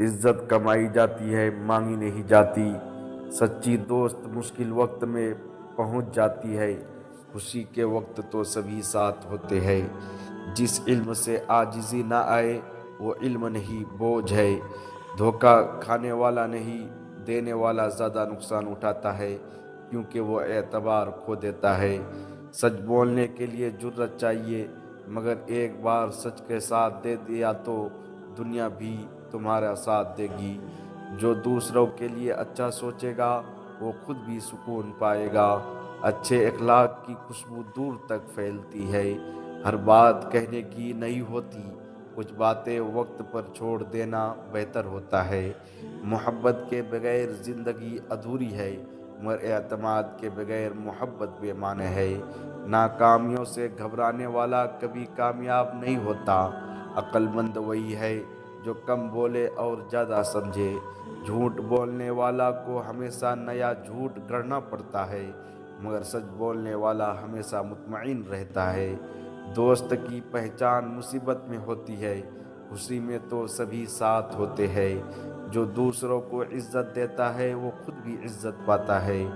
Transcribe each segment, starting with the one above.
عزت کمائی جاتی ہے، مانگی نہیں جاتی۔ سچی دوست مشکل وقت میں پہنچ جاتی ہے، خوشی کے وقت تو سبھی ساتھ ہوتے ہیں۔ جس علم سے عاجزی نہ آئے وہ علم نہیں، بوجھ ہے۔ دھوکہ کھانے والا نہیں، دینے والا زیادہ نقصان اٹھاتا ہے، کیونکہ وہ اعتبار کھو دیتا ہے۔ سچ بولنے کے لیے جرأت چاہیے، مگر ایک بار سچ کے ساتھ دے دیا تو دنیا بھی تمہارا ساتھ دے گی۔ جو دوسروں کے لیے اچھا سوچے گا وہ خود بھی سکون پائے گا۔ اچھے اخلاق کی خوشبو دور تک پھیلتی ہے۔ ہر بات کہنے کی نہیں ہوتی، کچھ باتیں وقت پر چھوڑ دینا بہتر ہوتا ہے۔ محبت کے بغیر زندگی ادھوری ہے، مگر اعتماد کے بغیر محبت بے معنی ہے۔ ناکامیوں سے گھبرانے والا کبھی کامیاب نہیں ہوتا۔ عقل مند وہی ہے جو کم بولے اور زیادہ سمجھے۔ جھوٹ بولنے والا کو ہمیشہ نیا جھوٹ گڑھنا پڑتا ہے، مگر سچ بولنے والا ہمیشہ مطمئن رہتا ہے۔ دوست کی پہچان مصیبت میں ہوتی ہے، خوشی میں تو سبھی ساتھ ہوتے ہیں۔ جو دوسروں کو عزت دیتا ہے وہ خود بھی عزت پاتا ہے۔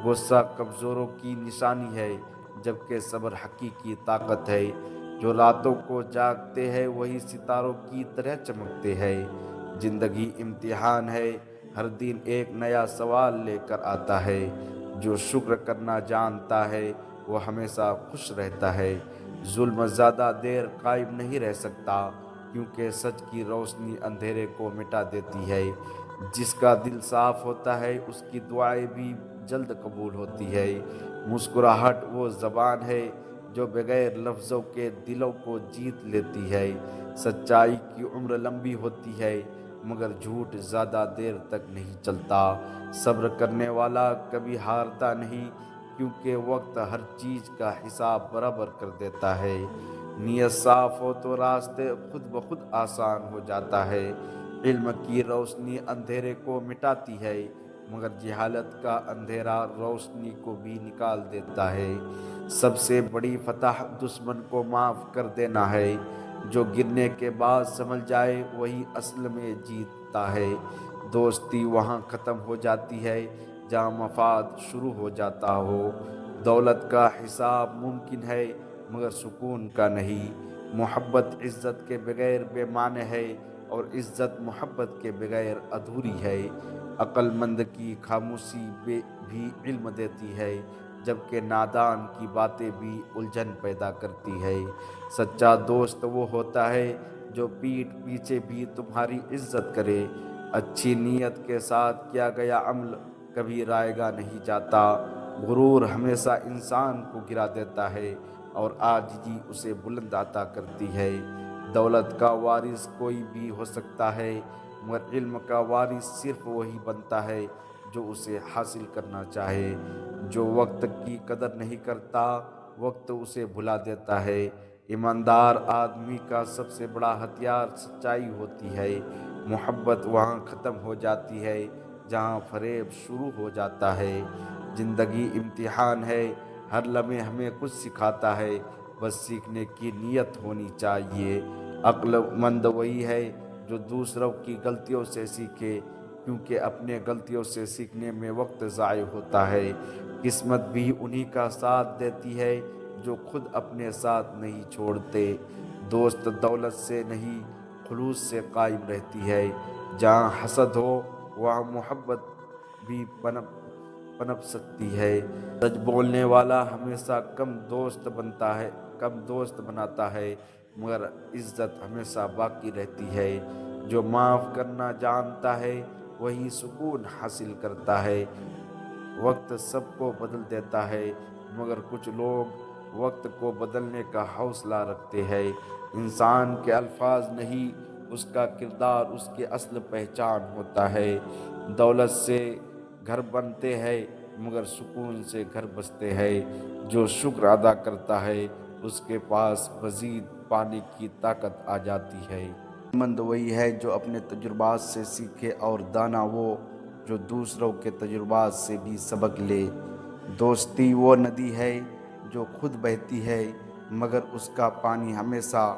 غصہ کمزوروں کی نشانی ہے، جبکہ صبر حقیقی طاقت ہے۔ جو راتوں کو جاگتے ہیں وہی ستاروں کی طرح چمکتے ہیں۔ زندگی امتحان ہے، ہر دن ایک نیا سوال لے کر آتا ہے۔ جو شکر کرنا جانتا ہے وہ ہمیشہ خوش رہتا ہے۔ ظلم زیادہ دیر قائم نہیں رہ سکتا، کیونکہ سچ کی روشنی اندھیرے کو مٹا دیتی ہے۔ جس کا دل صاف ہوتا ہے اس کی دعائیں بھی جلد قبول ہوتی ہے۔ مسکراہٹ وہ زبان ہے جو بغیر لفظوں کے دلوں کو جیت لیتی ہے۔ سچائی کی عمر لمبی ہوتی ہے، مگر جھوٹ زیادہ دیر تک نہیں چلتا۔ صبر کرنے والا کبھی ہارتا نہیں، کیونکہ وقت ہر چیز کا حساب برابر کر دیتا ہے۔ نیت صاف ہو تو راستے خود بخود آسان ہو جاتا ہے۔ علم کی روشنی اندھیرے کو مٹاتی ہے، مگر جہالت کا اندھیرا روشنی کو بھی نکال دیتا ہے۔ سب سے بڑی فتح دشمن کو معاف کر دینا ہے۔ جو گرنے کے بعد سنبھل جائے وہی اصل میں جیتتا ہے۔ دوستی وہاں ختم ہو جاتی ہے جہاں مفاد شروع ہو جاتا ہو۔ دولت کا حساب ممکن ہے مگر سکون کا نہیں۔ محبت عزت کے بغیر بے معنی ہے، اور عزت محبت کے بغیر ادھوری ہے۔ عقل مند کی خاموشی بھی علم دیتی ہے، جبکہ نادان کی باتیں بھی الجھن پیدا کرتی ہے۔ سچا دوست وہ ہوتا ہے جو پیٹھ پیچھے بھی تمہاری عزت کرے۔ اچھی نیت کے ساتھ کیا گیا عمل کبھی رائے گا نہیں جاتا۔ غرور ہمیشہ انسان کو گرا دیتا ہے، اور عاجزی اسے بلند عطا کرتی ہے۔ دولت کا وارث کوئی بھی ہو سکتا ہے، مگر علم کا وارث صرف وہی بنتا ہے جو اسے حاصل کرنا چاہے۔ جو وقت کی قدر نہیں کرتا وقت اسے بھلا دیتا ہے۔ ایماندار آدمی کا سب سے بڑا ہتھیار سچائی ہوتی ہے۔ محبت وہاں ختم ہو جاتی ہے جہاں فریب شروع ہو جاتا ہے۔ زندگی امتحان ہے، ہر لمحے ہمیں کچھ سکھاتا ہے، بس سیکھنے کی نیت ہونی چاہیے۔ عقل مند وہی ہے جو دوسروں کی غلطیوں سے سیکھے، کیونکہ اپنے غلطیوں سے سیکھنے میں وقت ضائع ہوتا ہے۔ قسمت بھی انہی کا ساتھ دیتی ہے جو خود اپنے ساتھ نہیں چھوڑتے۔ دوست دولت سے نہیں، خلوص سے قائم رہتی ہے۔ جہاں حسد ہو وہاں محبت بھی پنپ سکتی ہے۔ سچ بولنے والا ہمیشہ کم دوست بناتا ہے، مگر عزت ہمیشہ باقی رہتی ہے۔ جو معاف کرنا جانتا ہے وہی سکون حاصل کرتا ہے۔ وقت سب کو بدل دیتا ہے، مگر کچھ لوگ وقت کو بدلنے کا حوصلہ رکھتے ہیں۔ انسان کے الفاظ نہیں، اس کا کردار اس کی اصل پہچان ہوتا ہے۔ دولت سے گھر بنتے ہیں مگر سکون سے گھر بستے ہیں۔ جو شکر ادا کرتا ہے اس کے پاس مزید پانے کی طاقت آ جاتی ہے۔ مند وہی ہے جو اپنے تجربات سے سیکھے، اور دانا وہ جو دوسروں کے تجربات سے بھی سبق لے۔ دوستی وہ ندی ہے جو خود بہتی ہے، مگر اس کا پانی ہمیشہ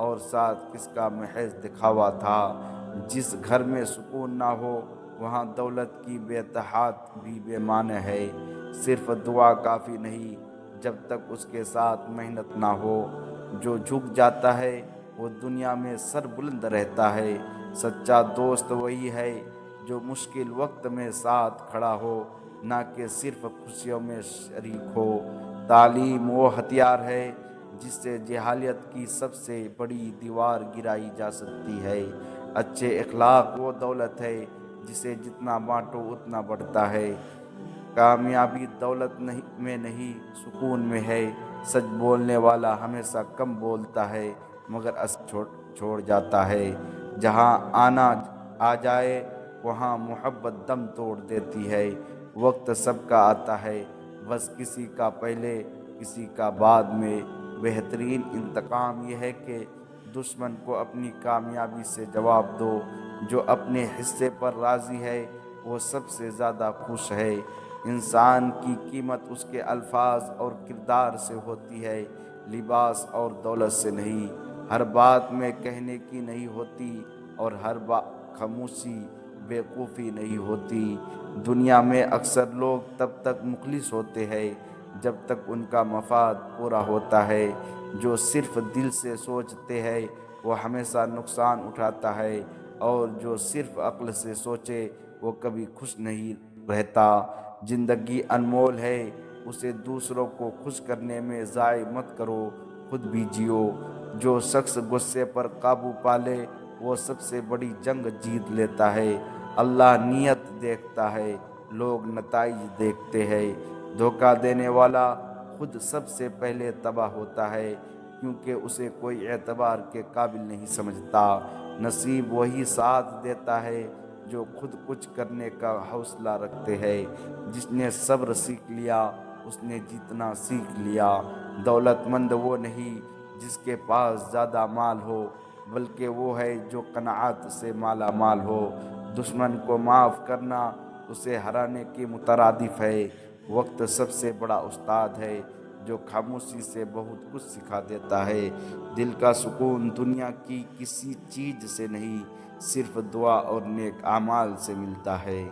اور ساتھ کس کا محض دکھاوا تھا۔ جس گھر میں سکون نہ ہو وہاں دولت کی بے تحات بھی بے معنی ہے۔ صرف دعا کافی نہیں جب تک اس کے ساتھ محنت نہ ہو۔ جو جھک جاتا ہے وہ دنیا میں سر بلند رہتا ہے۔ سچا دوست وہی ہے جو مشکل وقت میں ساتھ کھڑا ہو، نہ کہ صرف خوشیوں میں شریک ہو۔ تعلیم وہ ہتھیار ہے جس سے جہالت کی سب سے بڑی دیوار گرائی جا سکتی ہے۔ اچھے اخلاق وہ دولت ہے جسے جتنا بانٹو اتنا بڑھتا ہے۔ کامیابی دولت میں نہیں سکون میں ہے۔ سچ بولنے والا ہمیشہ کم بولتا ہے مگر اثر چھوڑ جاتا ہے۔ جہاں آنا آ جائے وہاں محبت دم توڑ دیتی ہے۔ وقت سب کا آتا ہے، بس کسی کا پہلے کسی کا بعد میں۔ بہترین انتقام یہ ہے کہ دشمن کو اپنی کامیابی سے جواب دو۔ جو اپنے حصے پر راضی ہے وہ سب سے زیادہ خوش ہے۔ انسان کی قیمت اس کے الفاظ اور کردار سے ہوتی ہے، لباس اور دولت سے نہیں۔ ہر بات میں کہنے کی نہیں ہوتی اور ہر خاموشی بیوقوفی نہیں ہوتی۔ دنیا میں اکثر لوگ تب تک مخلص ہوتے ہیں جب تک ان کا مفاد پورا ہوتا ہے۔ جو صرف دل سے سوچتے ہیں وہ ہمیشہ نقصان اٹھاتا ہے، اور جو صرف عقل سے سوچے وہ کبھی خوش نہیں رہتا۔ زندگی انمول ہے، اسے دوسروں کو خوش کرنے میں ضائع مت کرو، خود بھی جیو۔ جو شخص غصے پر قابو پالے وہ سب سے بڑی جنگ جیت لیتا ہے۔ اللہ نیت دیکھتا ہے، لوگ نتائج دیکھتے ہیں۔ دھوکہ دینے والا خود سب سے پہلے تباہ ہوتا ہے کیونکہ اسے کوئی اعتبار کے قابل نہیں سمجھتا۔ نصیب وہی ساتھ دیتا ہے جو خود کچھ کرنے کا حوصلہ رکھتے ہیں۔ جس نے صبر سیکھ لیا اس نے جیتنا سیکھ لیا۔ دولت مند وہ نہیں جس کے پاس زیادہ مال ہو، بلکہ وہ ہے جو قناعت سے مالا مال ہو۔ دشمن کو معاف کرنا اسے ہرانے کے مترادف ہے۔ وقت سب سے بڑا استاد ہے جو خاموشی سے بہت کچھ سکھا دیتا ہے۔ دل کا سکون دنیا کی کسی چیز سے نہیں، صرف دعا اور نیک اعمال سے ملتا ہے۔